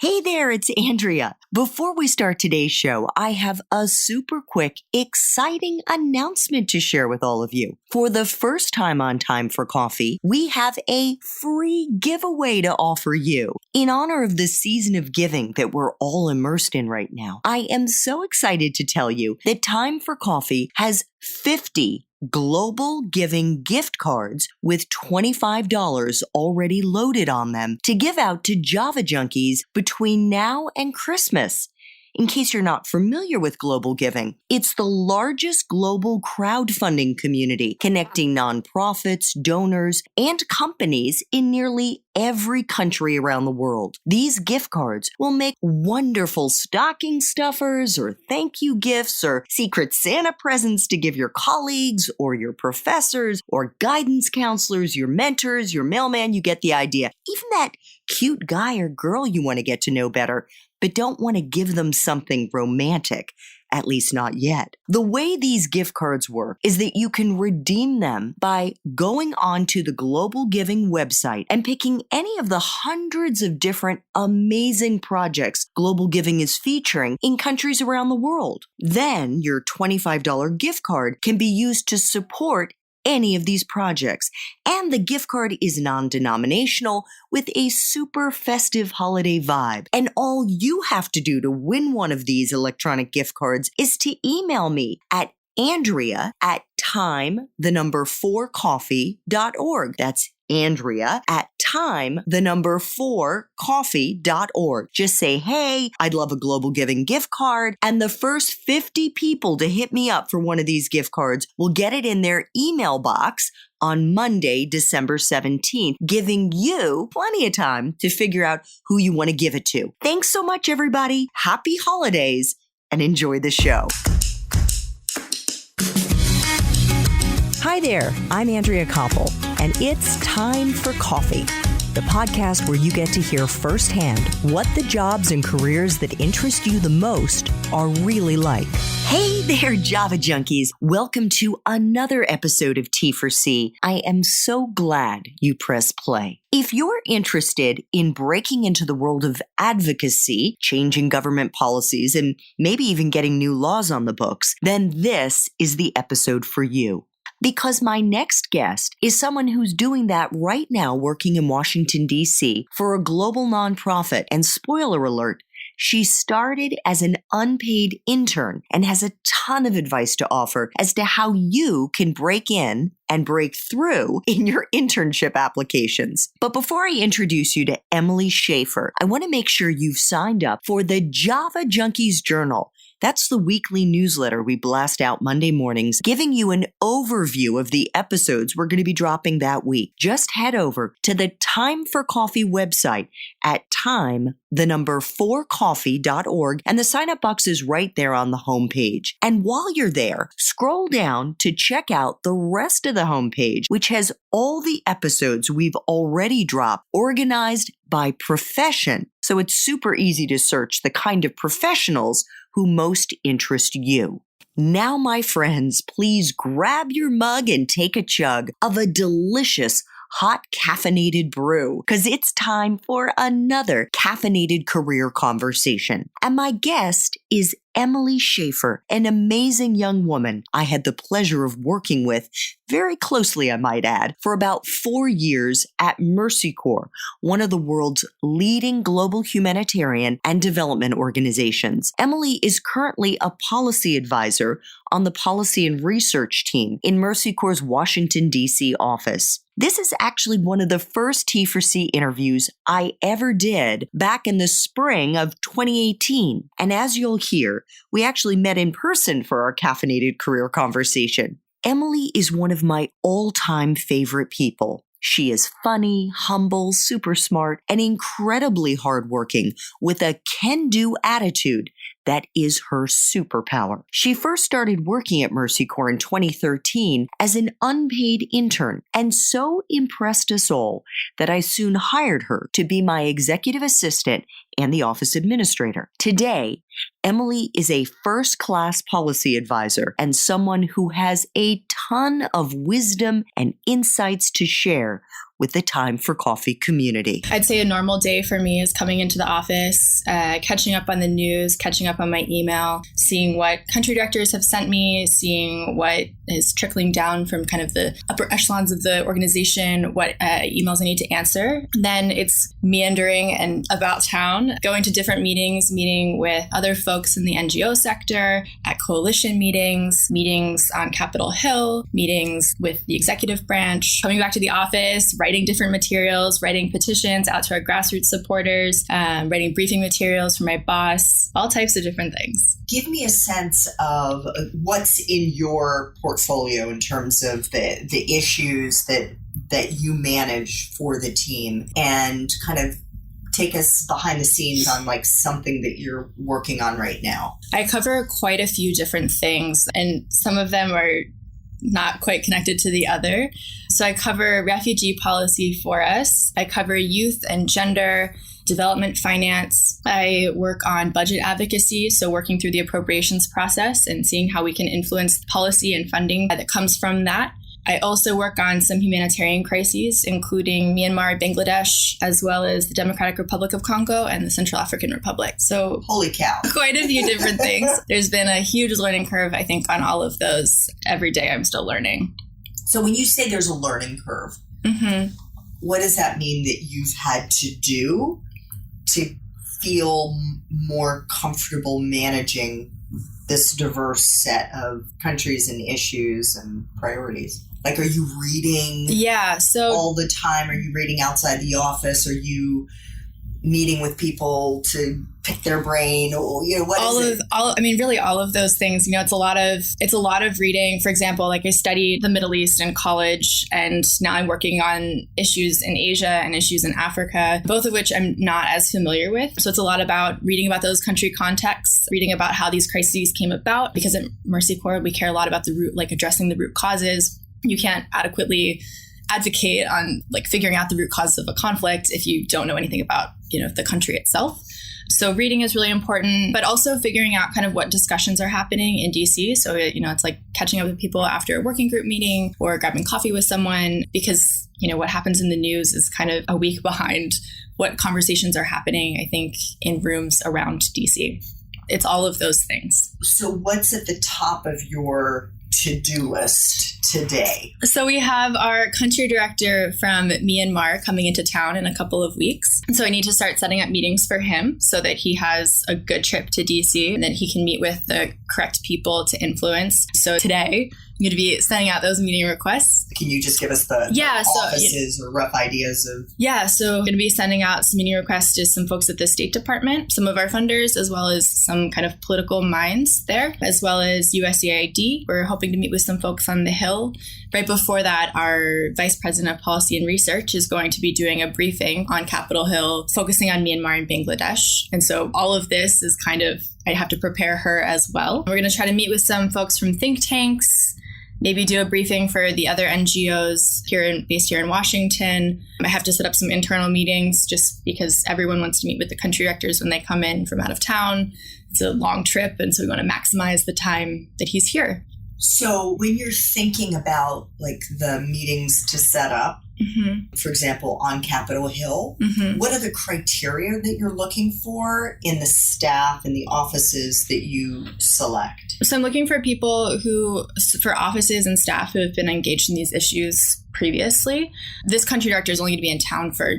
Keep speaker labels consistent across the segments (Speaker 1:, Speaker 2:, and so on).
Speaker 1: Hey there, it's Andrea. Before we start today's show, I have a super quick, exciting announcement to share with all of you. For the first time on Time for Coffee, we have a free giveaway to offer you. In honor of the season of giving that we're all immersed in right now, I am so excited to tell you that Time for Coffee has 50 global giving gift cards with $25 already loaded on them to give out to Java junkies between now and Christmas. In case you're not familiar with global giving, it's the largest global crowdfunding community connecting nonprofits, donors, and companies in nearly every country around the world. These gift cards will make wonderful stocking stuffers or thank you gifts or secret Santa presents to give your colleagues or your professors or guidance counselors, your mentors, your mailman. You get the idea. Even that cute guy or girl you want to get to know better, but don't want to give them something romantic, at least not yet. The way these gift cards work is that you can redeem them by going onto the Global Giving website and picking any of the hundreds of different amazing projects Global Giving is featuring in countries around the world. Then your $25 gift card can be used to support any of these projects. And the gift card is non-denominational with a super festive holiday vibe. And all you have to do to win one of these electronic gift cards is to email me at Andrea@time4coffee.org. That's Andrea@time4coffee.org. Just say, hey, I'd love a Global Giving gift card. And the first 50 people to hit me up for one of these gift cards will get it in their email box on Monday, December 17th, giving you plenty of time to figure out who you want to give it to. Thanks so much, everybody. Happy holidays and enjoy the show. Hi there, I'm Andrea Koppel, and it's Time for Coffee, the podcast where you get to hear firsthand what the jobs and careers that interest you the most are really like. Hey there, Java junkies. Welcome to another episode of T4C. I am so glad you pressed play. If you're interested in breaking into the world of advocacy, changing government policies, and maybe even getting new laws on the books, then this is the episode for you. Because my next guest is someone who's doing that right now working in Washington, D.C. for a global nonprofit. And spoiler alert, she started as an unpaid intern and has a ton of advice to offer as to how you can break in and break through in your internship applications. But before I introduce you to Emily Schaefer, I want to make sure you've signed up for the Java Junkies Journal. That's the weekly newsletter we blast out Monday mornings, giving you an overview of the episodes we're going to be dropping that week. Just head over to the Time for Coffee website at time4coffee.org, and the sign-up box is right there on the homepage. And while you're there, scroll down to check out the rest of the homepage, which has all the episodes we've already dropped, organized by profession. So it's super easy to search the kind of professionals who most interest you. Now, my friends, please grab your mug and take a chug of a delicious hot caffeinated brew, because it's time for another caffeinated career conversation. And my guest is Emily Schaefer, an amazing young woman I had the pleasure of working with very closely, I might add, for about 4 years at Mercy Corps, one of the world's leading global humanitarian and development organizations. Emily is currently a policy advisor on the policy and research team in Mercy Corps' Washington, D.C. office. This is actually one of the first T4C interviews I ever did back in the spring of 2018. And as you'll hear, we actually met in person for our caffeinated career conversation. Emily is one of my all-time favorite people. She is funny, humble, super smart, and incredibly hardworking with a can-do attitude that is her superpower. She first started working at Mercy Corps in 2013 as an unpaid intern and so impressed us all that I soon hired her to be my executive assistant and the office administrator. Today, Emily is a first-class policy advisor and someone who has a ton of wisdom and insights to share with the Time for Coffee community.
Speaker 2: I'd say a normal day for me is coming into the office, catching up on the news, catching up on my email, seeing what country directors have sent me, seeing what is trickling down from kind of the upper echelons of the organization, what emails I need to answer. Then it's meandering and about town, going to different meetings, meeting with other folks in the NGO sector, at coalition meetings, meetings on Capitol Hill, meetings with the executive branch, coming back to the office, writing different materials, writing petitions out to our grassroots supporters, writing briefing materials for my boss, all types of different things.
Speaker 1: Give me a sense of what's in your portfolio in terms of the issues that you manage for the team, and kind of take us behind the scenes on like something that you're working on right now.
Speaker 2: I cover quite a few different things, and some of them are not quite connected to the other. So I cover refugee policy for us. I cover youth and gender, development finance. I work on budget advocacy, so working through the appropriations process and seeing how we can influence policy and funding that comes from that. I also work on some humanitarian crises, including Myanmar, Bangladesh, as well as the Democratic Republic of Congo and the Central African Republic. So
Speaker 1: holy cow.
Speaker 2: Quite a few different things. There's been a huge learning curve, I think, on all of those. Every day I'm still learning.
Speaker 1: So when you say there's a learning curve, what does that mean that you've had to do to feel more comfortable managing this diverse set of countries and issues and priorities? Like, are you reading all the time? Are you reading outside the office? Are you meeting with people to pick their brain? Or, what is it?
Speaker 2: Really all of those things. It's a lot of reading. For example, like I studied the Middle East in college, and now I'm working on issues in Asia and issues in Africa, both of which I'm not as familiar with. So it's a lot about reading about those country contexts, reading about how these crises came about, because at Mercy Corps, we care a lot about the root, like addressing the root causes. You can't adequately advocate on like figuring out the root causes of a conflict if you don't know anything about, the country itself. So reading is really important, but also figuring out kind of what discussions are happening in DC. So, it's like catching up with people after a working group meeting or grabbing coffee with someone, because, what happens in the news is kind of a week behind what conversations are happening, I think, in rooms around DC. It's all of those things.
Speaker 1: So what's at the top of your to-do list today?
Speaker 2: So we have our country director from Myanmar coming into town in a couple of weeks. So I need to start setting up meetings for him so that he has a good trip to DC and that he can meet with the correct people to influence. So today, I'm going to be sending out those meeting requests.
Speaker 1: Can you just give us the offices or rough ideas of?
Speaker 2: Yeah, so I'm going to be sending out some meeting requests to some folks at the State Department, some of our funders, as well as some kind of political minds there, as well as USAID. We're hoping to meet with some folks on the Hill. Right before that, our Vice President of Policy and Research is going to be doing a briefing on Capitol Hill, focusing on Myanmar and Bangladesh. And so all of this is kind of, I have to prepare her as well. We're going to try to meet with some folks from think tanks, maybe do a briefing for the other NGOs based here in Washington. I have to set up some internal meetings just because everyone wants to meet with the country directors when they come in from out of town. It's a long trip, and so we want to maximize the time that he's here.
Speaker 1: So when you're thinking about like the meetings to set up, for example, on Capitol Hill, what are the criteria that you're looking for in the staff and the offices that you select?
Speaker 2: So I'm looking for people for offices and staff who have been engaged in these issues previously. This country director is only going to be in town for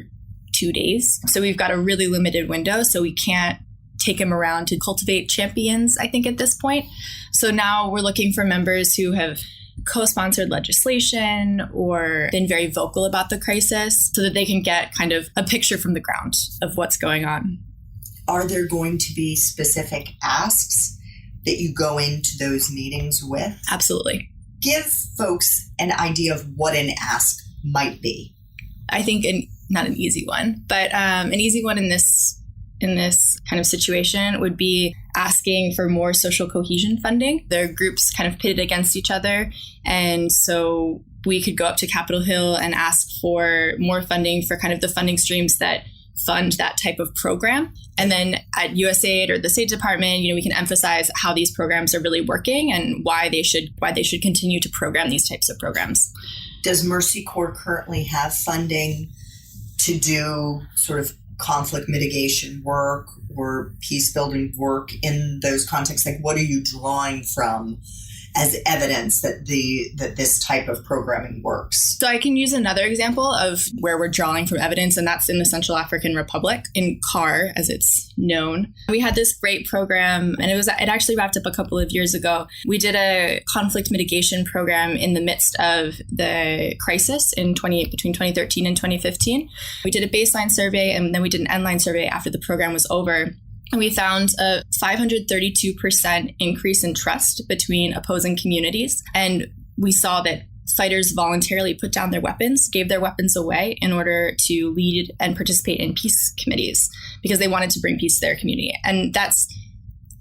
Speaker 2: 2 days. So we've got a really limited window, so we can't take him around to cultivate champions, I think, at this point. So now we're looking for members who have co-sponsored legislation or been very vocal about the crisis so that they can get kind of a picture from the ground of what's going on.
Speaker 1: Are there going to be specific asks that you go into those meetings with?
Speaker 2: Absolutely.
Speaker 1: Give folks an idea of what an ask might be.
Speaker 2: I think not an easy one, but an easy one in this kind of situation would be asking for more social cohesion funding. There are groups kind of pitted against each other. And so we could go up to Capitol Hill and ask for more funding for kind of the funding streams that fund that type of program. And then at USAID or the State Department, we can emphasize how these programs are really working and why they should continue to program these types of programs.
Speaker 1: Does Mercy Corps currently have funding to do sort of conflict mitigation work or peace building work in those contexts? Like, what are you drawing from as evidence that this type of programming works?
Speaker 2: So I can use another example of where we're drawing from evidence, and that's in the Central African Republic, in CAR, as it's known. We had this great program, and it actually wrapped up a couple of years ago. We did a conflict mitigation program in the midst of the crisis between 2013 and 2015. We did a baseline survey, and then we did an endline survey after the program was over. And we found a 532% increase in trust between opposing communities. And we saw that fighters voluntarily put down their weapons, gave their weapons away in order to lead and participate in peace committees because they wanted to bring peace to their community. And that's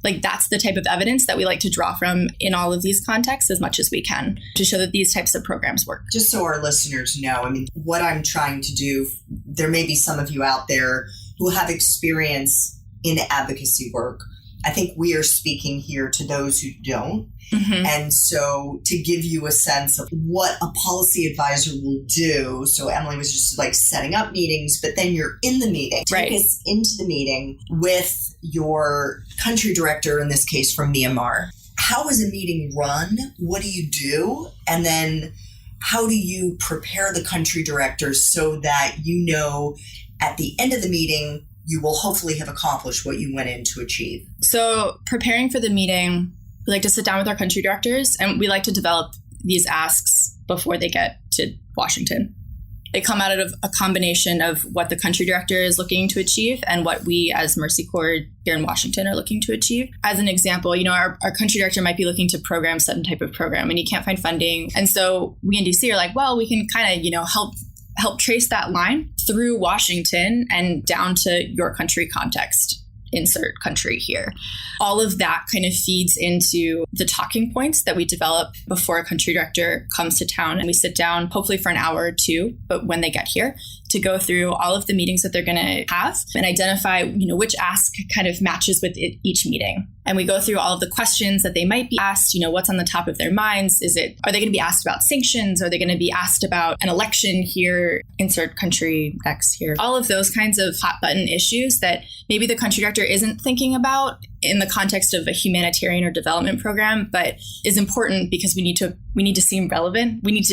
Speaker 2: the type of evidence that we like to draw from in all of these contexts as much as we can to show that these types of programs work.
Speaker 1: Just so our listeners know, I mean, what I'm trying to do, there may be some of you out there who have experience in advocacy work. I think we are speaking here to those who don't. Mm-hmm. And so to give you a sense of what a policy advisor will do. So Emily was just like setting up meetings, but then you're in the meeting.
Speaker 2: Right.
Speaker 1: Take us into the meeting with your country director, in this case from Myanmar. How is a meeting run? What do you do? And then how do you prepare the country directors so that you know at the end of the meeting, you will hopefully have accomplished what you went in to achieve?
Speaker 2: So preparing for the meeting, we like to sit down with our country directors, and we like to develop these asks before they get to Washington. They come out of a combination of what the country director is looking to achieve and what we as Mercy Corps here in Washington are looking to achieve. As an example, our country director might be looking to program some type of program and you can't find funding. And so we in DC are like, well, we can kind of, help trace that line through Washington and down to your country context. Insert country here. All of that kind of feeds into the talking points that we develop before a country director comes to town, and we sit down hopefully for an hour or two, but when they get here, to go through all of the meetings that they're going to have and identify, which ask kind of matches with each meeting. And we go through all of the questions that they might be asked, what's on the top of their minds. Are they going to be asked about sanctions? Are they going to be asked about an election here? Insert country X here. All of those kinds of hot button issues that maybe the country director isn't thinking about in the context of a humanitarian or development program, but is important because we need to seem relevant. We need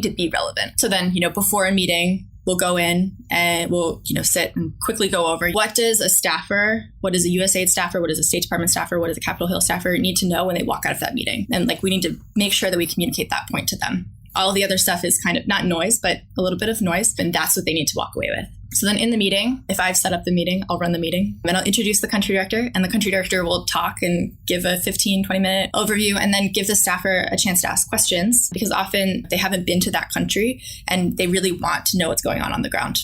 Speaker 2: to be relevant. So then, before a meeting, we'll go in and we'll, sit and quickly go over what does a staffer, what does a USAID staffer, what does a State Department staffer, what does a Capitol Hill staffer need to know when they walk out of that meeting? And we need to make sure that we communicate that point to them. All the other stuff is kind of not noise, but a little bit of noise. And that's what they need to walk away with. So then in the meeting, if I've set up the meeting, I'll run the meeting. Then I'll introduce the country director, and the country director will talk and give a 15, 20-minute overview and then give the staffer a chance to ask questions because often they haven't been to that country and they really want to know what's going on the ground.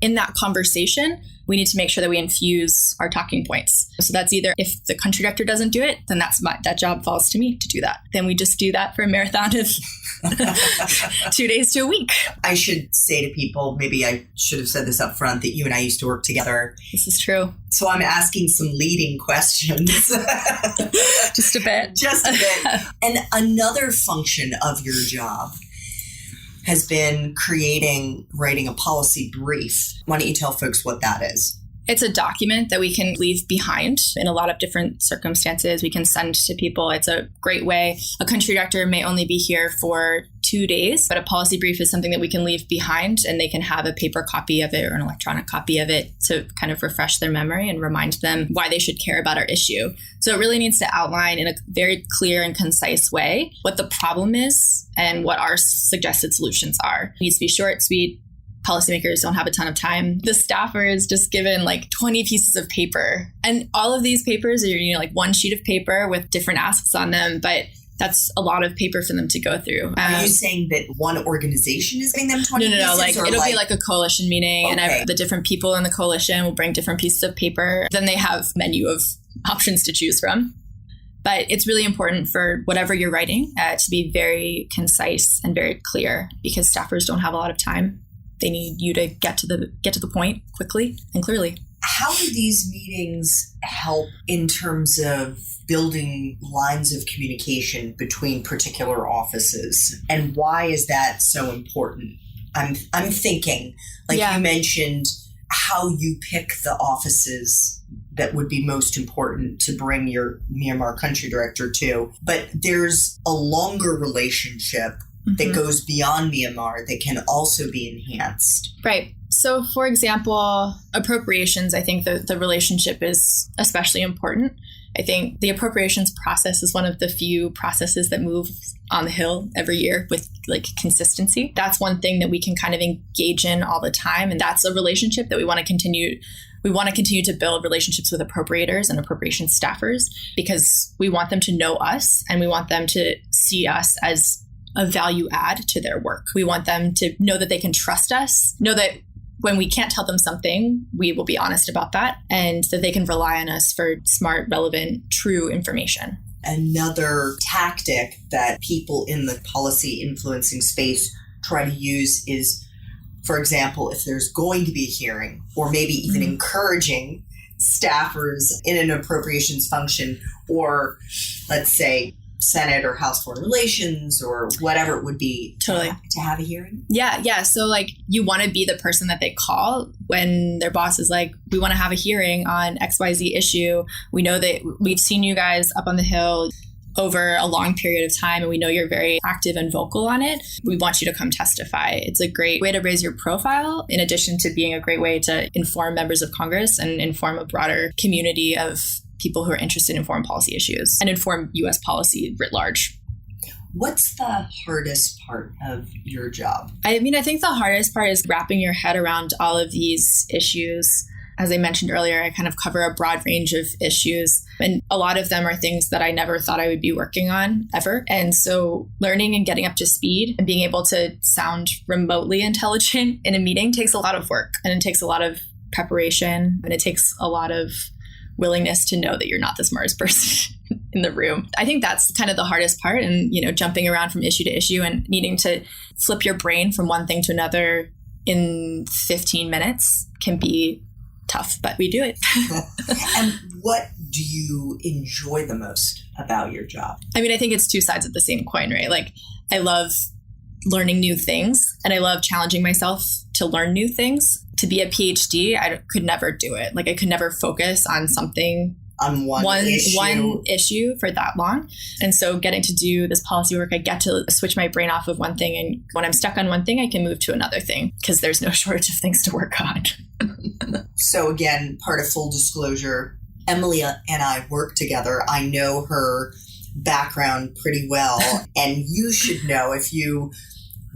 Speaker 2: In that conversation, we need to make sure that we infuse our talking points. So that's either if the country director doesn't do it, then that job falls to me to do that. Then we just do that for a marathon of 2 days to a week.
Speaker 1: I should say to people, maybe I should have said this up front, that you and I used to work together.
Speaker 2: This is true.
Speaker 1: So I'm asking some leading questions.
Speaker 2: Just a bit.
Speaker 1: Just a bit. And another function of your job has been writing a policy brief. Why don't you tell folks what that is?
Speaker 2: It's a document that we can leave behind in a lot of different circumstances. We can send to people. It's a great way. A country director may only be here for 2 days, but a policy brief is something that we can leave behind and they can have a paper copy of it or an electronic copy of it to kind of refresh their memory and remind them why they should care about our issue. So it really needs to outline in a very clear and concise way what the problem is and what our suggested solutions are. It needs to be short, sweet. Policymakers don't have a ton of time. The staffer is just given 20 pieces of paper. And all of these papers are, one sheet of paper with different asks on them, but that's a lot of paper for them to go through.
Speaker 1: Are you saying that one organization is giving them 20 pieces?
Speaker 2: No. It'll be a coalition meeting, okay. And the different people in the coalition will bring different pieces of paper. Then they have a menu of options to choose from. But it's really important for whatever you're writing to be very concise and very clear because staffers don't have a lot of time. They need you to get to the point quickly and clearly.
Speaker 1: How do these meetings help in terms of building lines of communication between particular offices? And why is that so important? I'm thinking, like you mentioned, how you pick the offices that would be most important to bring your Myanmar country director to. But there's a longer relationship that goes beyond Myanmar that can also be enhanced.
Speaker 2: Right. So, for example, appropriations, I think the relationship is especially important. I think the appropriations process is one of the few processes that move on the Hill every year with like consistency. That's one thing that we can kind of engage in all the time. And that's a relationship that we want to continue. We want to continue to build relationships with appropriators and appropriation staffers because we want them to know us and we want them to see us as a value add to their work. We want them to know that they can trust us, know that when we can't tell them something, we will be honest about that, and that they can rely on us for smart, relevant, true information.
Speaker 1: Another tactic that people in the policy influencing space try to use is, for example, if there's going to be a hearing, or maybe even encouraging staffers in an appropriations function, or let's say Senate or House Foreign Relations or whatever it would be to have a hearing?
Speaker 2: Yeah. So like you want to be the person that they call when their boss is like, we want to have a hearing on XYZ issue. We know that we've seen you guys up on the Hill over a long period of time, and we know you're very active and vocal on it. We want you to come testify. It's a great way to raise your profile, in addition to being a great way to inform members of Congress and inform a broader community of people who are interested in foreign policy issues and inform U.S. policy writ large.
Speaker 1: What's the hardest part of your job?
Speaker 2: I think the hardest part is wrapping your head around all of these issues. As I mentioned earlier, I kind of cover a broad range of issues, and a lot of them are things that I never thought I would be working on ever. And so learning and getting up to speed and being able to sound remotely intelligent in a meeting takes a lot of work, and it takes a lot of preparation, and it takes a lot of willingness to know that you're not the smartest person in the room. I think that's kind of the hardest part. And, jumping around from issue to issue and needing to flip your brain from one thing to another in 15 minutes can be tough, but we do it.
Speaker 1: And what do you enjoy the most about your job?
Speaker 2: I think it's two sides of the same coin, right? Like, I love learning new things, and I love challenging myself to learn new things. To be a PhD, I could never do it. Like, I could never focus on something, on one issue for that long. And so getting to do this policy work, I get to switch my brain off of one thing. And when I'm stuck on one thing, I can move to another thing because there's no shortage of things to work on.
Speaker 1: So again, part of full disclosure, Emily and I work together. I know her background pretty well. And you should know, if you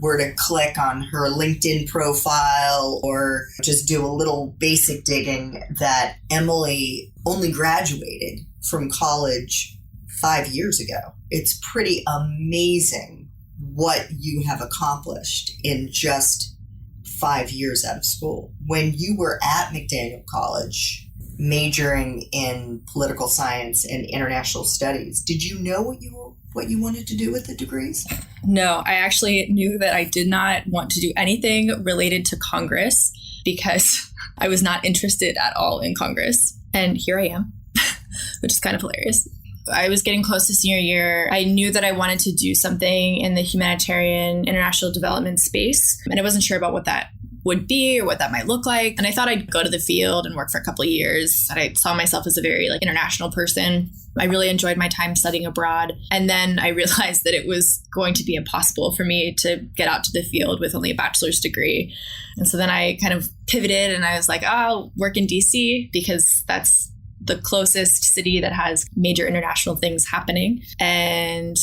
Speaker 1: were to click on her LinkedIn profile or just do a little basic digging, that Emily only graduated from college 5 years ago. It's pretty amazing what you have accomplished in just 5 years out of school. When you were at McDaniel College, majoring in political science and international studies, did you know what you wanted to do with the degrees?
Speaker 2: No, I actually knew that I did not want to do anything related to Congress because I was not interested at all in Congress. And here I am, which is kind of hilarious. I was getting close to senior year. I knew that I wanted to do something in the humanitarian international development space, and I wasn't sure about what that would be or what that might look like. And I thought I'd go to the field and work for a couple of years. And I saw myself as a very international person. I really enjoyed my time studying abroad. And then I realized that it was going to be impossible for me to get out to the field with only a bachelor's degree. And so then I kind of pivoted and I was like, I'll work in DC because that's the closest city that has major international things happening, and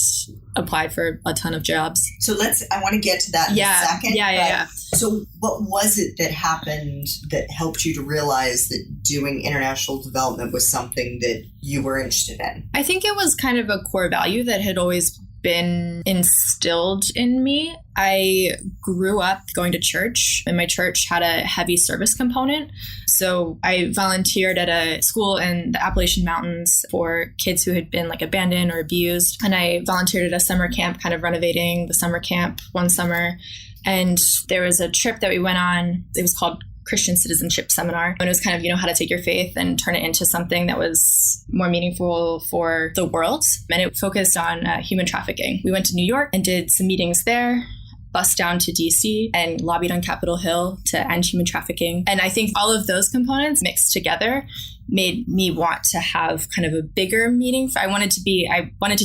Speaker 2: applied for a ton of jobs.
Speaker 1: So I want to get to that in a second.
Speaker 2: Yeah.
Speaker 1: So what was it that happened that helped you to realize that doing international development was something that you were interested in?
Speaker 2: I think it was kind of a core value that had always been instilled in me. I grew up going to church, and my church had a heavy service component. So I volunteered at a school in the Appalachian Mountains for kids who had been abandoned or abused. And I volunteered at a summer camp, kind of renovating the summer camp one summer. And there was a trip that we went on. It was called Christian citizenship seminar. And it was kind of, how to take your faith and turn it into something that was more meaningful for the world. And it focused on human trafficking. We went to New York and did some meetings there, bus down to DC and lobbied on Capitol Hill to end human trafficking. And I think all of those components mixed together made me want to have kind of a bigger meaning. I wanted to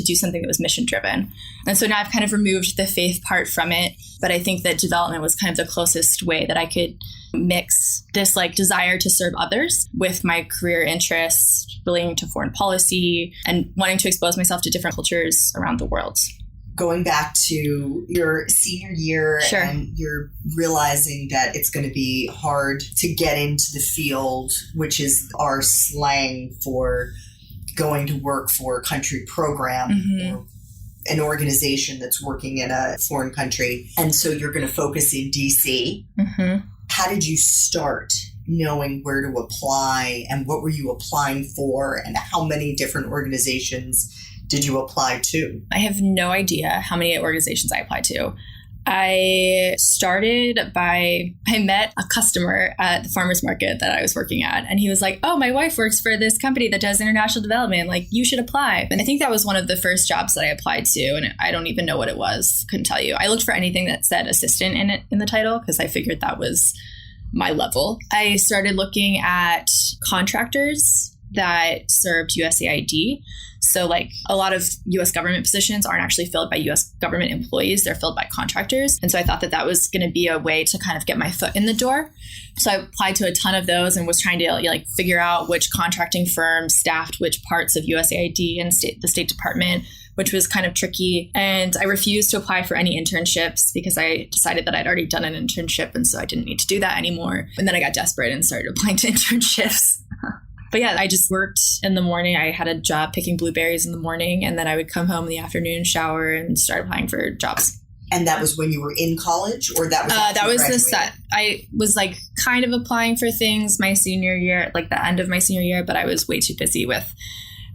Speaker 2: do something that was mission driven. And so now I've kind of removed the faith part from it. But I think that development was kind of the closest way that I could mix this desire to serve others with my career interests relating to foreign policy and wanting to expose myself to different cultures around the world.
Speaker 1: Going back to your senior year,
Speaker 2: sure.
Speaker 1: And you're realizing that it's going to be hard to get into the field, which is our slang for going to work for a country program or an organization that's working in a foreign country. And so you're going to focus in DC. How did you start knowing where to apply, and what were you applying for, and how many different organizations did you apply to?
Speaker 2: I have no idea how many organizations I applied to. I met a customer at the farmer's market that I was working at, and he was like, "Oh, my wife works for this company that does international development. You should apply." And I think that was one of the first jobs that I applied to, and I don't even know what it was. Couldn't tell you. I looked for anything that said assistant in the title because I figured that was my level. I started looking at contractors that served USAID. So a lot of U.S. government positions aren't actually filled by U.S. government employees. They're filled by contractors. And so I thought that was going to be a way to kind of get my foot in the door. So I applied to a ton of those and was trying to figure out which contracting firms staffed which parts of USAID and the State Department, which was kind of tricky. And I refused to apply for any internships because I decided that I'd already done an internship. And so I didn't need to do that anymore. And then I got desperate and started applying to internships. But yeah, I just worked in the morning. I had a job picking blueberries in the morning, and then I would come home in the afternoon, shower, and start applying for jobs.
Speaker 1: And that was when you were in college, or that was
Speaker 2: the set. I was kind of applying for things my senior year, the end of my senior year, but I was way too busy with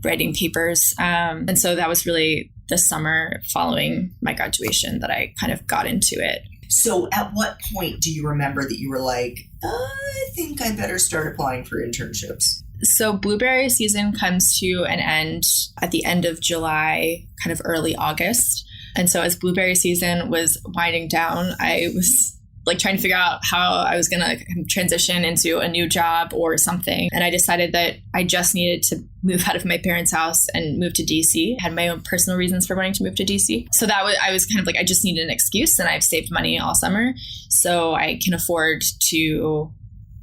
Speaker 2: writing papers. And so that was really the summer following my graduation that I kind of got into it.
Speaker 1: So at what point do you remember that you were like, I think I better start applying for internships?
Speaker 2: So blueberry season comes to an end at the end of July, kind of early August. And so as blueberry season was winding down, I was trying to figure out how I was going to transition into a new job or something. And I decided that I just needed to move out of my parents' house and move to DC. I had my own personal reasons for wanting to move to DC. So I was kind of I just needed an excuse, and I've saved money all summer. So I can afford to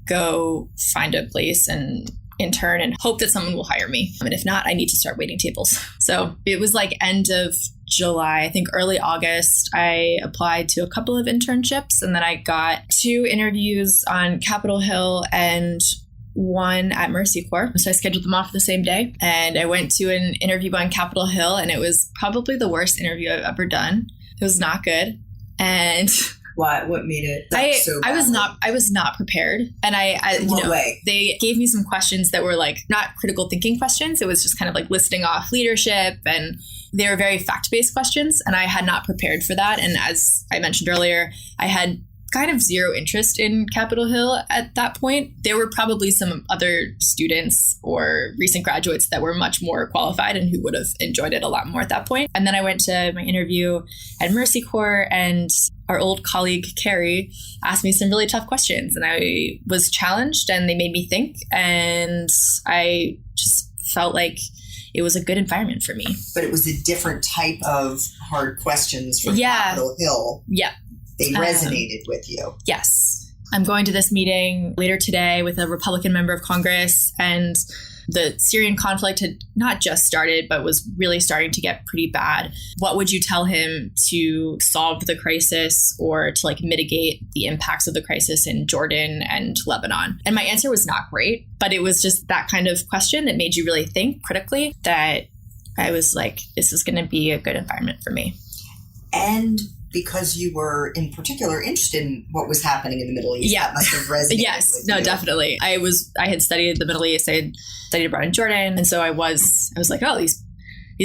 Speaker 2: go find a place and intern and hope that someone will hire me. And if not, I need to start waiting tables. So it was end of July, I think early August, I applied to a couple of internships, and then I got 2 interviews on Capitol Hill and 1 at Mercy Corps. So I scheduled them off the same day, and I went to an interview on Capitol Hill, and it was probably the worst interview I've ever done. It was not good. And
Speaker 1: what made it so bad?
Speaker 2: I was not prepared. And they gave me some questions that were not critical thinking questions. It was just kind of listing off leadership, and they were very fact-based questions, and I had not prepared for that. And as I mentioned earlier, I had kind of zero interest in Capitol Hill at that point. There were probably some other students or recent graduates that were much more qualified and who would have enjoyed it a lot more at that point. And then I went to my interview at Mercy Corps, and our old colleague, Carrie, asked me some really tough questions, and I was challenged, and they made me think, and I just felt like it was a good environment for me.
Speaker 1: But it was a different type of hard questions from Capitol Hill.
Speaker 2: Yeah.
Speaker 1: They resonated with you.
Speaker 2: Yes. I'm going to this meeting later today with a Republican member of Congress, and the Syrian conflict had not just started, but was really starting to get pretty bad. What would you tell him to solve the crisis or to mitigate the impacts of the crisis in Jordan and Lebanon? And my answer was not great, but it was just that kind of question that made you really think critically, that I was like, this is going to be a good environment for me.
Speaker 1: And because you were in particular interested in what was happening in the Middle East. Yeah. That must have resonated
Speaker 2: yes.
Speaker 1: with
Speaker 2: No,
Speaker 1: you.
Speaker 2: definitely. I had studied the Middle East. I had studied abroad in Jordan. And so I was like, oh, these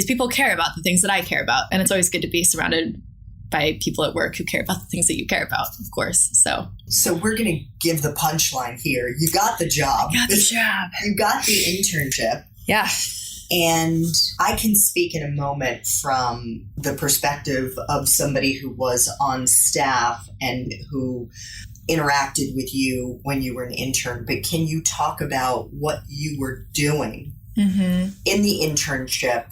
Speaker 2: people care about the things that I care about. And it's always good to be surrounded by people at work who care about the things that you care about, of course.
Speaker 1: So we're going to give the punchline here. You got the job.
Speaker 2: I got the job.
Speaker 1: You got the internship.
Speaker 2: Yeah.
Speaker 1: And I can speak in a moment from the perspective of somebody who was on staff and who interacted with you when you were an intern. But can you talk about what you were doing in the internship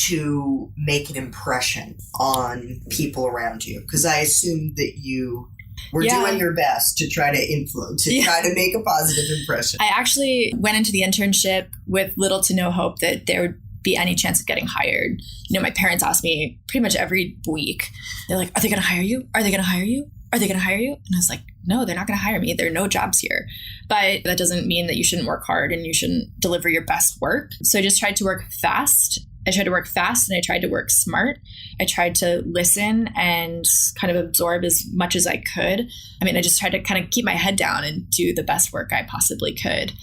Speaker 1: to make an impression on people around you? Because I assume that you were doing your best to try to influence, to try to make a positive impression.
Speaker 2: I actually went into the internship with little to no hope that there would be any chance of getting hired. You know, my parents asked me pretty much every week. They're like, are they going to hire you? Are they going to hire you? Are they going to hire you? And I was like, no, they're not going to hire me. There are no jobs here. But that doesn't mean that you shouldn't work hard and you shouldn't deliver your best work. So I just tried to work fast. I tried to work fast and I tried to work smart. I tried to listen and kind of absorb as much as I could. I mean, I just tried to kind of keep my head down and do the best work I possibly could.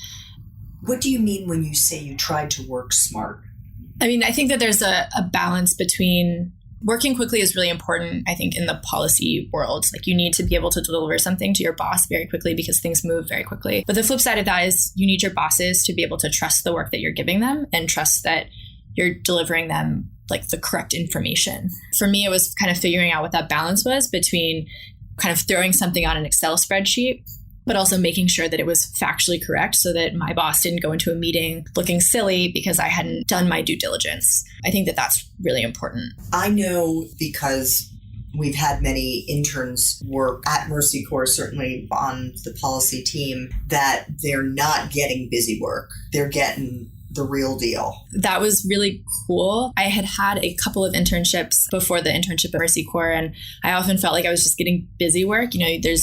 Speaker 1: What do you mean when you say you tried to work smart?
Speaker 2: I mean, I think that there's a balance between working quickly is really important, I think, in the policy world. Like you need to be able to deliver something to your boss very quickly because things move very quickly. But the flip side of that is you need your bosses to be able to trust the work that you're giving them and trust that you're delivering them like the correct information. For me, it was kind of figuring out what that balance was between kind of throwing something on an Excel spreadsheet, but also making sure that it was factually correct so that my boss didn't go into a meeting looking silly because I hadn't done my due diligence. I think that that's really important.
Speaker 1: I know because we've had many interns work at Mercy Corps, certainly on the policy team, that they're not getting busy work. They're getting the real deal.
Speaker 2: That was really cool. I had a couple of internships before the internship at Mercy Corps, and I often felt like I was just getting busy work. You know,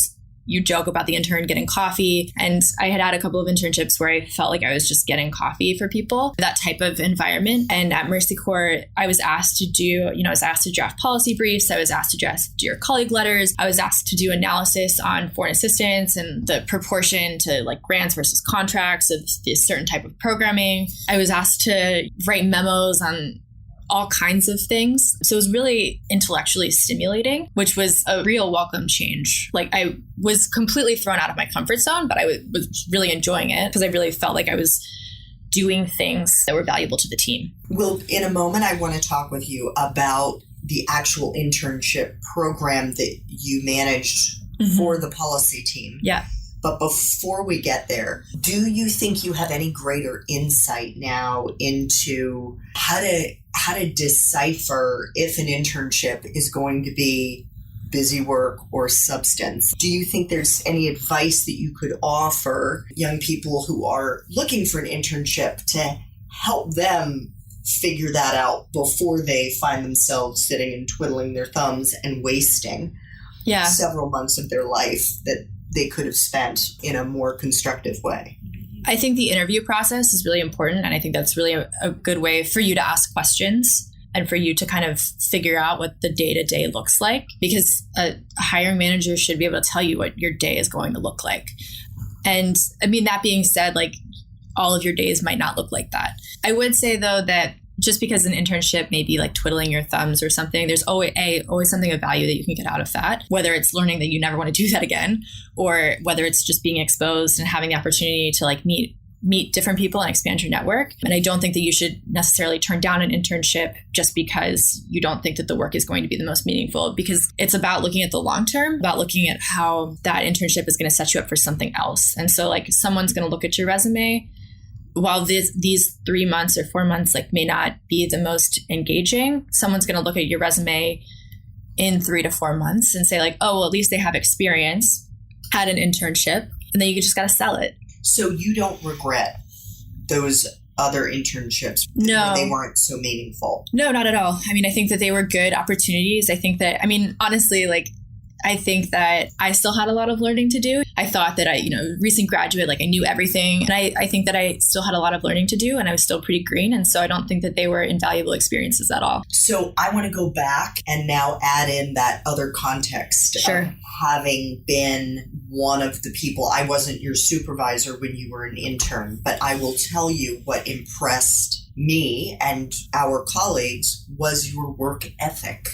Speaker 2: you joke about the intern getting coffee. And I had a couple of internships where I felt like I was just getting coffee for people, that type of environment. And at Mercy Corps, I was asked to draft policy briefs. I was asked to draft dear colleague letters. I was asked to do analysis on foreign assistance and the proportion to like grants versus contracts of this certain type of programming. I was asked to write memos on all kinds of things. So it was really intellectually stimulating, which was a real welcome change. Like I was completely thrown out of my comfort zone, but I was really enjoying it because I really felt like I was doing things that were valuable to the team.
Speaker 1: Well, in a moment, I want to talk with you about the actual internship program that you managed for the policy team.
Speaker 2: Yeah.
Speaker 1: But before we get there, do you think you have any greater insight now into how to decipher if an internship is going to be busy work or substance? Do you think there's any advice that you could offer young people who are looking for an internship to help them figure that out before they find themselves sitting and twiddling their thumbs and wasting several months of their life that they could have spent in a more constructive way?
Speaker 2: I think the interview process is really important. And I think that's really a good way for you to ask questions and for you to kind of figure out what the day-to-day looks like, because a hiring manager should be able to tell you what your day is going to look like. And I mean, that being said, like all of your days might not look like that. I would say though that just because an internship may be like twiddling your thumbs or something, there's always something of value that you can get out of that, whether it's learning that you never want to do that again, or whether it's just being exposed and having the opportunity to like meet different people and expand your network. And I don't think that you should necessarily turn down an internship just because you don't think that the work is going to be the most meaningful, because it's about looking at the long term, about looking at how that internship is going to set you up for something else. And so like someone's going to look at your resume. While these 3 months or 4 months like may not be the most engaging, someone's going to look at your resume in 3 to 4 months and say like, oh, well, at least they have experience, had an internship, and then you just got to sell it.
Speaker 1: So you don't regret those other internships?
Speaker 2: No.
Speaker 1: They weren't so meaningful?
Speaker 2: No, not at all. I mean, I think that they were good opportunities. I think that, I mean, honestly, like, I think that I still had a lot of learning to do. I thought that recent graduate, like I knew everything. And I think that I still had a lot of learning to do and I was still pretty green. And so I don't think that they were invaluable experiences at all.
Speaker 1: So I want to go back and now add in that other context.
Speaker 2: Sure.
Speaker 1: Of having been one of the people, I wasn't your supervisor when you were an intern, but I will tell you what impressed me and our colleagues was your work ethic.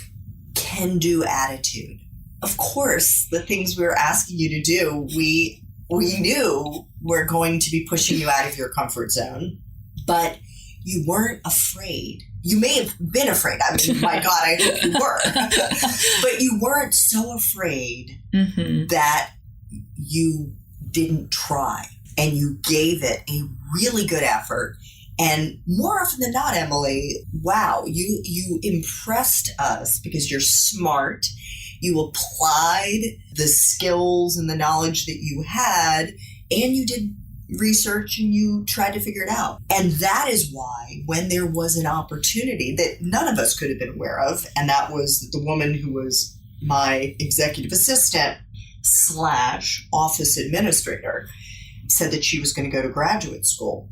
Speaker 1: can-do attitude. Of course, the things we were asking you to do, we knew were going to be pushing you out of your comfort zone, but you weren't afraid. You may have been afraid. I mean, my God, I hope you were. But you weren't so afraid that you didn't try, and you gave it a really good effort. And more often than not, Emily, wow, you impressed us because you're smart. You applied the skills and the knowledge that you had, and you did research and you tried to figure it out. And that is why when there was an opportunity that none of us could have been aware of, and that was the woman who was my executive assistant / office administrator, said that she was going to go to graduate school,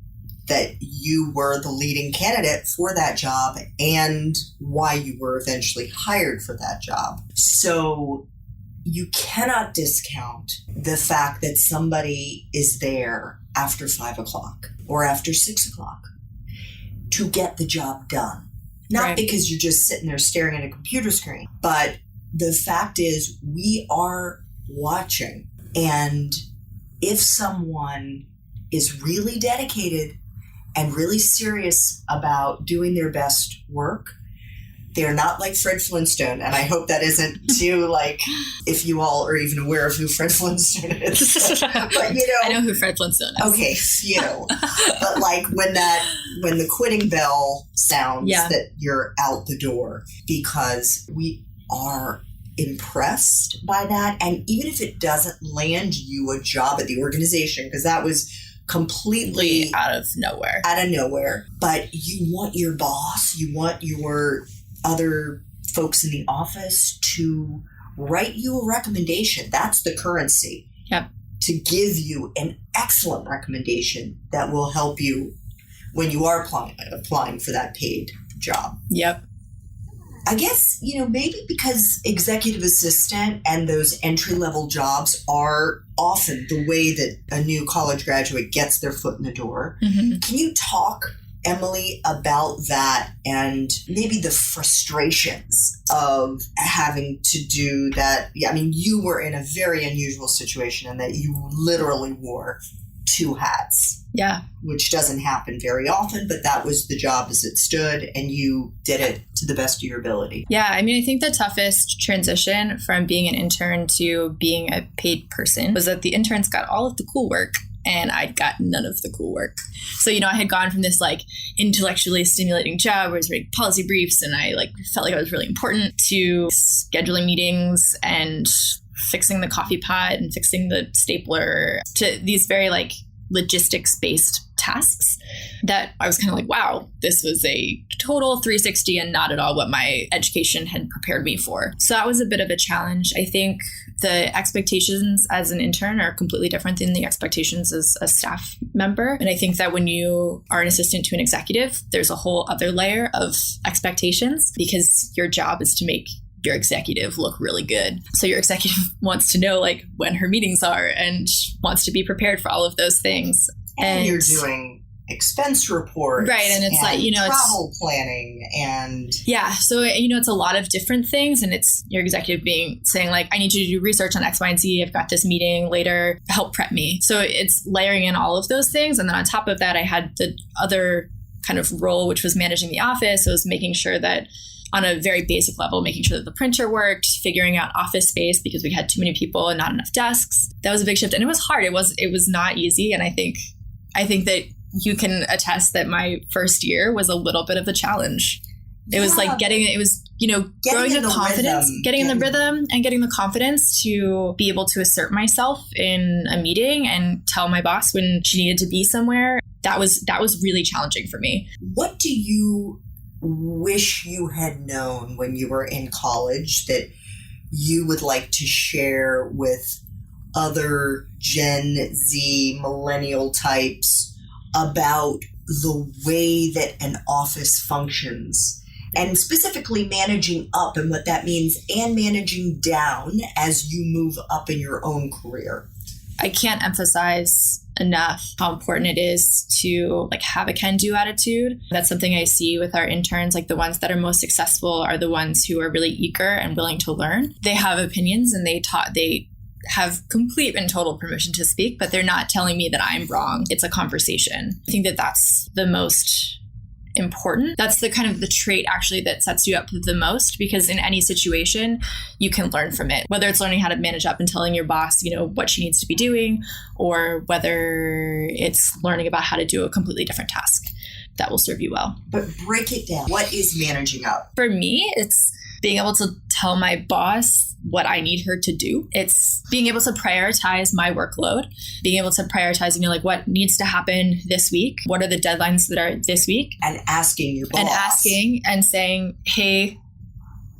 Speaker 1: that you were the leading candidate for that job and why you were eventually hired for that job. So you cannot discount the fact that somebody is there after 5 o'clock or after 6 o'clock to get the job done. Not because you're just sitting there staring at a computer screen, but the fact is we are watching. And if someone is really dedicated and really serious about doing their best work, they're not like Fred Flintstone. And I hope that isn't too, like, if you all are even aware of who Fred Flintstone is. But, you know,
Speaker 2: I know who Fred Flintstone is.
Speaker 1: Okay, phew. But like when the quitting bell sounds, that you're out the door, because we are impressed by that. And even if it doesn't land you a job at the organization, because that was completely
Speaker 2: out of nowhere.
Speaker 1: But you want your boss, you want your other folks in the office to write you a recommendation. That's the currency.
Speaker 2: Yep.
Speaker 1: To give you an excellent recommendation that will help you when you are applying for that paid job.
Speaker 2: Yep.
Speaker 1: I guess, you know, maybe because executive assistant and those entry-level jobs are often the way that a new college graduate gets their foot in the door. Can you talk, Emily, about that and maybe the frustrations of having to do that? Yeah, I mean, you were in a very unusual situation in that you literally wore 2 hats.
Speaker 2: Yeah.
Speaker 1: Which doesn't happen very often, but that was the job as it stood, and you did it to the best of your ability.
Speaker 2: Yeah. I mean, I think the toughest transition from being an intern to being a paid person was that the interns got all of the cool work and I got none of the cool work. So, you know, I had gone from this like intellectually stimulating job where I was writing policy briefs and I like felt like I was really important, to scheduling meetings and fixing the coffee pot and fixing the stapler, to these very like logistics-based tasks that I was kind of like, wow, this was a total 360 and not at all what my education had prepared me for. So that was a bit of a challenge. I think the expectations as an intern are completely different than the expectations as a staff member. And I think that when you are an assistant to an executive, there's a whole other layer of expectations because your job is to make your executive look really good. So your executive wants to know like when her meetings are and wants to be prepared for all of those things.
Speaker 1: And you're doing expense reports.
Speaker 2: Right. And it's like, you know,
Speaker 1: travel planning and.
Speaker 2: Yeah. So, you know, it's a lot of different things. And it's your executive saying like, I need you to do research on X, Y, and Z. I've got this meeting later. Help prep me. So it's layering in all of those things. And then on top of that, I had the other kind of role, which was managing the office. So it was making sure that on a very basic level, making sure that the printer worked, figuring out office space because we had too many people and not enough desks. That was a big shift. And it was hard. It was not easy. And I think that you can attest that my first year was a little bit of a challenge. It was like growing the confidence, getting in the rhythm and getting the confidence to be able to assert myself in a meeting and tell my boss when she needed to be somewhere. That was really challenging for me.
Speaker 1: What do you wish you had known when you were in college that you would like to share with other Gen Z millennial types about the way that an office functions, and specifically managing up and what that means, and managing down as you move up in your own career?
Speaker 2: I can't emphasize enough how important it is to like have a can-do attitude. That's something I see with our interns. Like the ones that are most successful are the ones who are really eager and willing to learn. They have opinions and they have complete and total permission to speak, but they're not telling me that I'm wrong. It's a conversation. I think that that's the most important. That's the kind of the trait actually that sets you up the most, because in any situation you can learn from it, whether it's learning how to manage up and telling your boss, what she needs to be doing, or whether it's learning about how to do a completely different task that will serve you well.
Speaker 1: But break it down. What is managing up?
Speaker 2: For me, it's being able to tell my boss what I need her to do. It's being able to prioritize my workload, being able to prioritize, like what needs to happen this week. What are the deadlines that are this week?
Speaker 1: And asking your boss.
Speaker 2: And asking and saying, hey,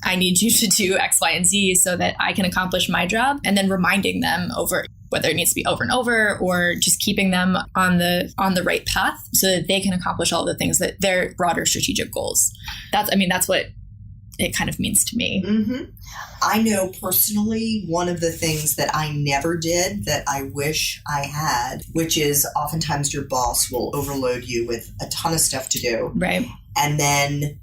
Speaker 2: I need you to do X, Y, and Z so that I can accomplish my job. And then reminding them over, whether it needs to be over and over, or just keeping them on the right path so that they can accomplish all the things that their broader strategic goals. That's what it kind of means to me.
Speaker 1: Mm-hmm. I know personally, one of the things that I never did that I wish I had, which is oftentimes your boss will overload you with a ton of stuff to do.
Speaker 2: Right.
Speaker 1: And then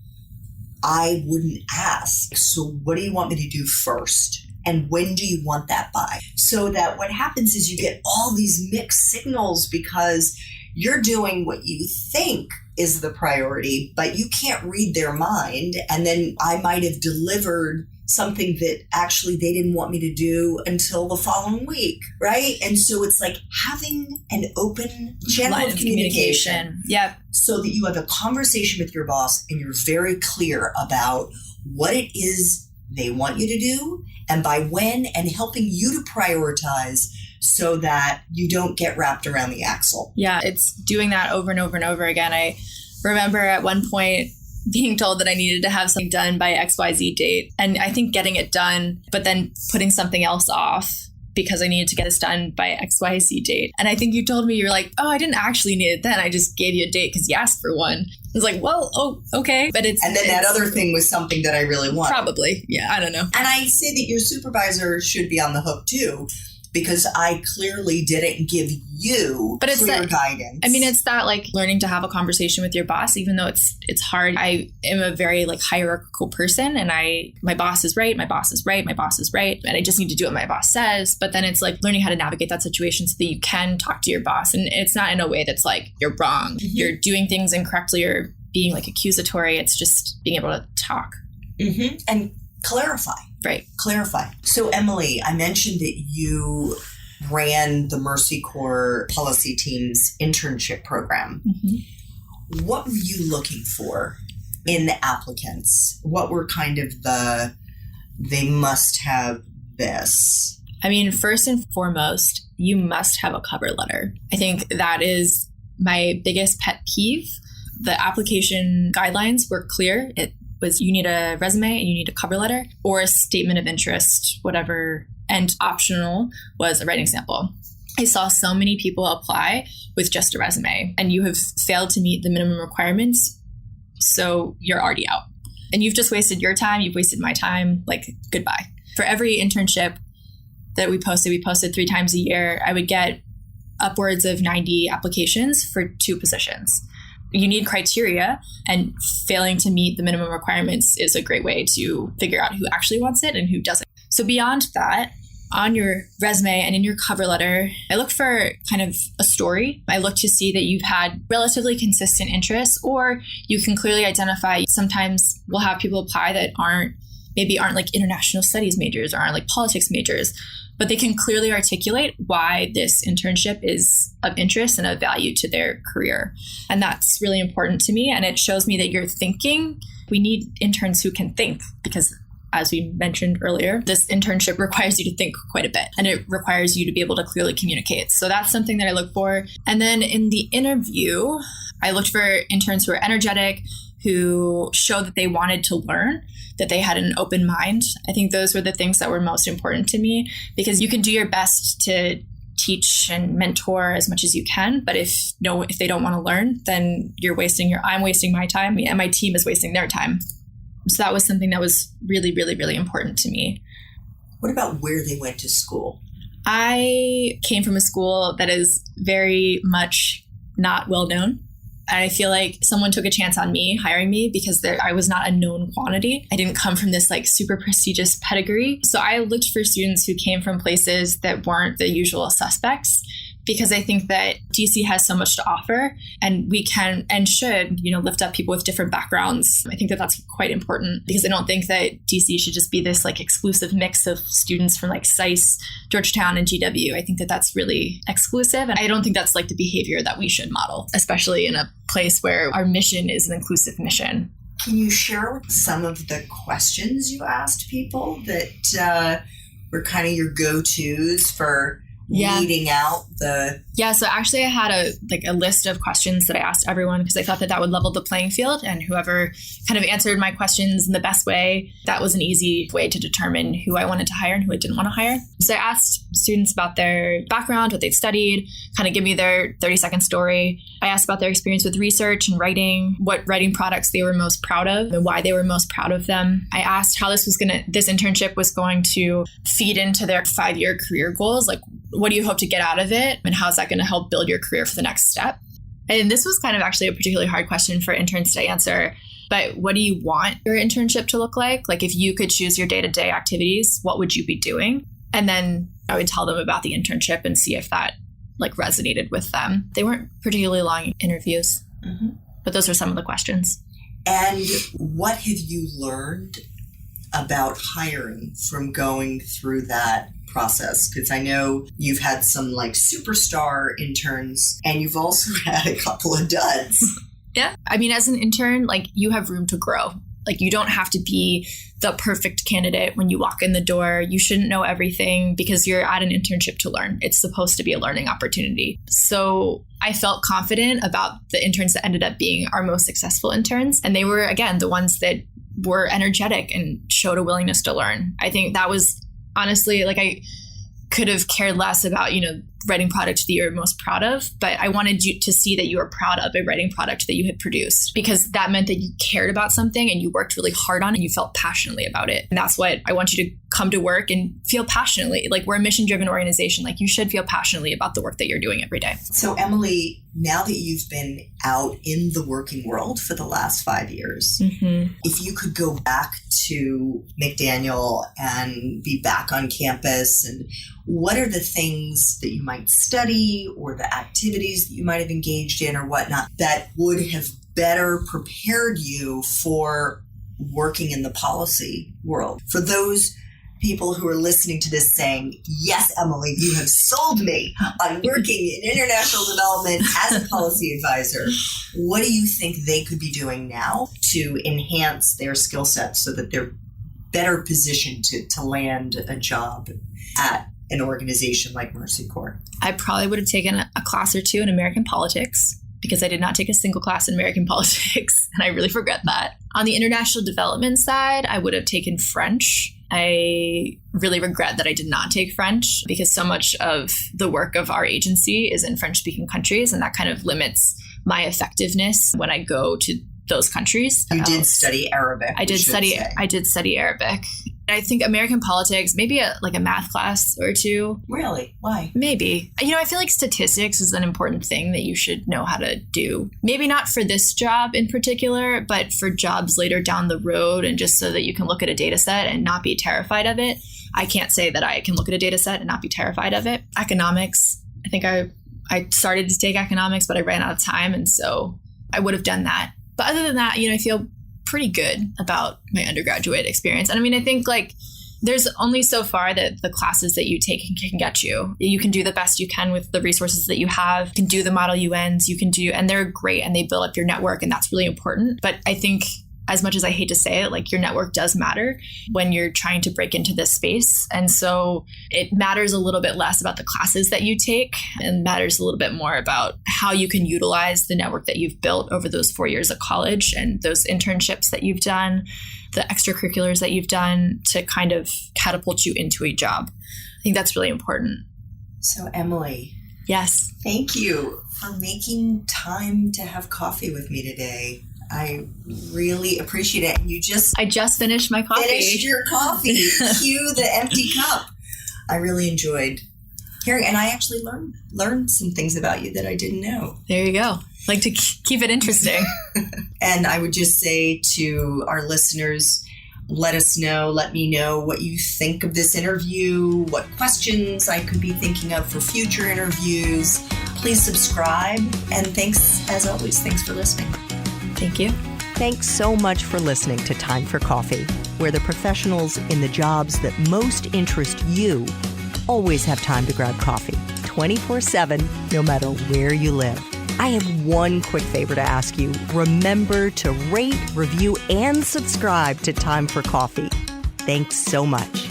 Speaker 1: I wouldn't ask, so what do you want me to do first? And when do you want that by? So that what happens is you get all these mixed signals because you're doing what you think is the priority, but you can't read their mind. And then I might have delivered something that actually they didn't want me to do until the following week, right? And so it's like having an open channel of communication.
Speaker 2: Yep.
Speaker 1: So that you have a conversation with your boss and you're very clear about what it is they want you to do and by when, and helping you to prioritize so that you don't get wrapped around the axle.
Speaker 2: Yeah, it's doing that over and over and over again. I remember at one point being told that I needed to have something done by XYZ date. And I think getting it done, but then putting something else off because I needed to get this done by XYZ date. And I think you told me, you're like, oh, I didn't actually need it then. I just gave you a date because you asked for one. I was like, well, oh, okay. But
Speaker 1: and then that other thing was something that I really wanted.
Speaker 2: Probably. Yeah, I don't know.
Speaker 1: And I say that your supervisor should be on the hook too, because I clearly didn't give you clear guidance.
Speaker 2: I mean, it's that like learning to have a conversation with your boss, even though it's hard. I am a very like hierarchical person, and my boss is right, my boss is right, my boss is right, and I just need to do what my boss says. But then it's like learning how to navigate that situation so that you can talk to your boss, and it's not in a way that's like you're wrong, you're doing things incorrectly, or being like accusatory. It's just being able to talk
Speaker 1: and clarify.
Speaker 2: Right.
Speaker 1: Clarify. So, Emily, I mentioned that you ran the Mercy Corps policy team's internship program. What were you looking for in the applicants? What were kind of they must have this?
Speaker 2: I mean, first and foremost, you must have a cover letter. I think that is my biggest pet peeve. The application guidelines were clear. It was you need a resume and you need a cover letter or a statement of interest, whatever. And optional was a writing sample. I saw so many people apply with just a resume, and you have failed to meet the minimum requirements. So you're already out. And you've just wasted your time. You've wasted my time. Like, goodbye. For every internship that we posted 3 times a year, I would get upwards of 90 applications for 2 positions. You need criteria, and failing to meet the minimum requirements is a great way to figure out who actually wants it and who doesn't. So beyond that, on your resume and in your cover letter, I look for kind of a story. I look to see that you've had relatively consistent interests, or you can clearly identify. Sometimes we'll have people apply that aren't like international studies majors or aren't like politics majors, but they can clearly articulate why this internship is of interest and of value to their career. And that's really important to me. And it shows me that you're thinking. We need interns who can think, because as we mentioned earlier, this internship requires you to think quite a bit, and it requires you to be able to clearly communicate. So that's something that I look for. And then in the interview, I looked for interns who are energetic, who showed that they wanted to learn, that they had an open mind. I think those were the things that were most important to me, because you can do your best to teach and mentor as much as you can, but if they don't want to learn, then I'm wasting my time, and my team is wasting their time. So that was something that was really, really, really important to me.
Speaker 1: What about where they went to school?
Speaker 2: I came from a school that is very much not well known. And I feel like someone took a chance on me hiring me because I was not a known quantity. I didn't come from this like super prestigious pedigree. So I looked for students who came from places that weren't the usual suspects, because I think that DC has so much to offer, and we can and should, lift up people with different backgrounds. I think that that's quite important, because I don't think that DC should just be this like exclusive mix of students from like SAIS, Georgetown, and GW. I think that that's really exclusive. And I don't think that's like the behavior that we should model, especially in a place where our mission is an inclusive mission.
Speaker 1: Can you share some of the questions you asked people that were kind of your go-tos for weeding out the...
Speaker 2: Yeah, so actually I had a list of questions that I asked everyone, because I thought that would level the playing field, and whoever kind of answered my questions in the best way, that was an easy way to determine who I wanted to hire and who I didn't want to hire. So I asked students about their background, what they've studied, kind of give me their 30-second story. I asked about their experience with research and writing, what writing products they were most proud of and why they were most proud of them. I asked how this internship was going to feed into their 5-year career goals. Like, what do you hope to get out of it? And how is that going to help build your career for the next step? And this was kind of actually a particularly hard question for interns to answer. But what do you want your internship to look like? Like, if you could choose your day-to-day activities, what would you be doing? And then I would tell them about the internship and see if that like resonated with them. They weren't particularly long interviews, but those were some of the questions.
Speaker 1: And what have you learned about hiring from going through that process? Because I know you've had some like superstar interns, and you've also had a couple of duds.
Speaker 2: Yeah. I mean, as an intern, like, you have room to grow. Like, you don't have to be the perfect candidate when you walk in the door. You shouldn't know everything, because you're at an internship to learn. It's supposed to be a learning opportunity. So I felt confident about the interns that ended up being our most successful interns. And they were, again, the ones that were energetic and showed a willingness to learn. I think that was honestly, like, I could have cared less about, writing product that you're most proud of, but I wanted you to see that you were proud of a writing product that you had produced, because that meant that you cared about something and you worked really hard on it and you felt passionately about it. And that's what I want you to come to work and feel passionately. Like, we're a mission-driven organization. Like, you should feel passionately about the work that you're doing every day.
Speaker 1: So Emily, now that you've been out in the working world for the last 5 years, if you could go back to McDaniel and be back on campus, and what are the things that you might study or the activities that you might have engaged in or whatnot that would have better prepared you for working in the policy world? For those people who are listening to this saying, yes, Emily, you have sold me on working in international development as a policy advisor, what do you think they could be doing now to enhance their skill set so that they're better positioned to land a job at an organization like Mercy Corps?
Speaker 2: I probably would have taken a class or two in American politics, because I did not take a single class in American politics, and I really regret that. On the international development side, I would have taken French. I really regret that I did not take French, because so much of the work of our agency is in French-speaking countries, and that kind of limits my effectiveness when I go to those countries.
Speaker 1: You did study Arabic.
Speaker 2: I did study Arabic. I think American politics, maybe a math class or two.
Speaker 1: Really? Why?
Speaker 2: Maybe. I feel like statistics is an important thing that you should know how to do. Maybe not for this job in particular, but for jobs later down the road, and just so that you can look at a data set and not be terrified of it. I can't say that I can look at a data set and not be terrified of it. Economics. I think I started to take economics, but I ran out of time, and so I would have done that. But other than that, I feel pretty good about my undergraduate experience. And I think there's only so far that the classes that you take can get you. You can do the best you can with the resources that you have. You can do the Model UNs, and they're great, and they build up your network, and that's really important. But I think, as much as I hate to say it, your network does matter when you're trying to break into this space. And so it matters a little bit less about the classes that you take, and matters a little bit more about how you can utilize the network that you've built over those 4 years of college, and those internships that you've done, the extracurriculars that you've done, to kind of catapult you into a job. I think that's really important.
Speaker 1: So Emily.
Speaker 2: Yes.
Speaker 1: Thank you for making time to have coffee with me today. I really appreciate it. And I
Speaker 2: just finished my coffee.
Speaker 1: Finished your coffee. Cue the empty cup. I really enjoyed Carrie, and I actually learned some things about you that I didn't know.
Speaker 2: There you go. Like to keep it interesting.
Speaker 1: And I would just say to our listeners, let me know what you think of this interview, what questions I could be thinking of for future interviews. Please subscribe. And thanks, as always, thanks for listening.
Speaker 2: Thank you.
Speaker 1: Thanks so much for listening to Time for Coffee, where the professionals in the jobs that most interest you always have time to grab coffee 24/7, no matter where you live. I have one quick favor to ask you. Remember to rate, review, and subscribe to Time for Coffee. Thanks so much.